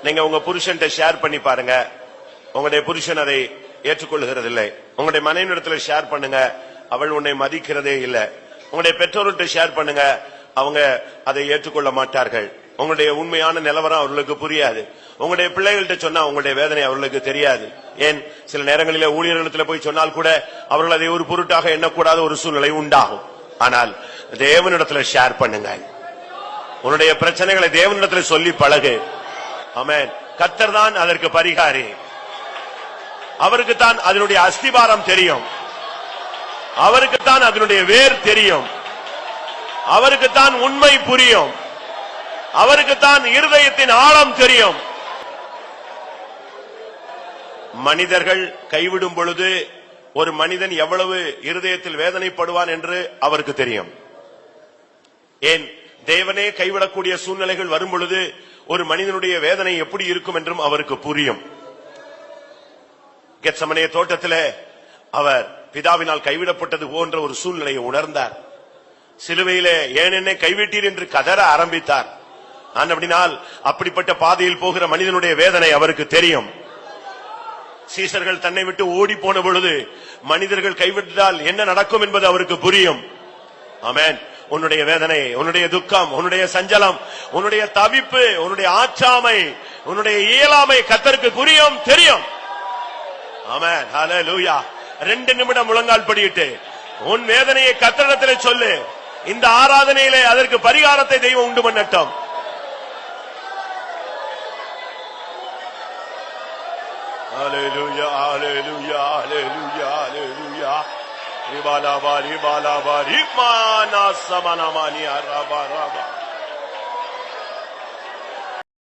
நீங்க உங்க புருஷன்ட்ட ஷேர் பண்ணி பாருங்க, உங்களுடைய புருஷன் அதை ஏற்றுக்கொள்கிறது இல்லை. உங்களுடைய மனைவியிடத்துல ஷேர் பண்ணுங்க, அவள் உன்னை மதிக்கிறதே இல்லை. உங்களுடைய பெற்றோர்கிட்ட ஷேர் பண்ணுங்க, அவங்க அதை ஏற்றுக்கொள்ள மாட்டார்கள். உங்களுடைய உண்மையான நிலவரம் அவர்களுக்கு புரியாது. உங்களுடைய பிள்ளைகள்கிட்ட சொன்னா உங்களுடைய வேதனை அவர்களுக்கு தெரியாது. ஏன் சில நேரங்களிலே ஊழியர்களிடத்துல போய் சொன்னால் கூட அவர்கள் அதை ஒரு பொருட்டாக எண்ணக்கூடாத ஒரு சூழ்நிலை உண்டாகும். ஆனால் தேவனிடத்துல ஷேர் பண்ணுங்க, உன்னுடைய பிரச்சனைகளை தேவனிடத்துல சொல்லி பழகு. ஆமென். கர்த்தர் தான் அதற்கு பரிகாரி. அவருக்கு தான் அதனுடைய அஸ்திபாரம் தெரியும், அவருக்கு தான் அதனுடைய வேர் தெரியும், அவருக்கு தான் உண்மை புரியும், அவருக்கு தான் இருதயத்தின் ஆழம் தெரியும். மனிதர்கள் கைவிடும் பொழுது ஒரு மனிதன் எவ்வளவு இருதயத்தில் வேதனைப்படுவான் என்று அவருக்கு தெரியும். ஏன் தேவனே கைவிடக்கூடிய சூழ்நிலைகள் வரும் பொழுது ஒரு மனிதனுடைய வேதனை எப்படி இருக்கும் என்றும் அவருக்கு புரியும். கெத்சமனே தோட்டத்திலே அவர் பிதாவினால் கைவிடப்பட்டது போன்ற ஒரு சூழ்நிலையை உணர்ந்தார். சிலுவையிலே ஏன் என்னை கைவிட்டீர் என்று கதற ஆரம்பித்தார். அப்படினால் அப்படிப்பட்ட பாதையில் போகிற மனிதனுடைய வேதனை அவருக்கு தெரியும். சீசர்கள் தன்னை விட்டு ஓடி போன பொழுது மனிதர்கள் கைவிட்டால் என்ன நடக்கும் என்பது அவருக்கு புரியும். ஆமென். உன்னுடைய வேதனை, உன்னுடைய துக்கம், உன்னுடைய சஞ்சலம், உன்னுடைய தவிப்பு, உன்னுடைய ஆச்சாமை, உன்னுடைய இயலாமை கர்த்தருக்கு புரியும், தெரியும். ஆமென். ஹல்லேலூயா. 2 நிமிடம் முழங்கால் படியிட்டு உன் வேதனையை கர்த்தரிடத்திலே சொல்லு. இந்த ஆராதனையிலே அதற்கு பரிகாரத்தை தெய்வம் உண்டு பண்ணட்டும். Hallelujah, hallelujah, hallelujah, hallelujah. Ribala ba, ribala ba, ribana samana mani araba raba.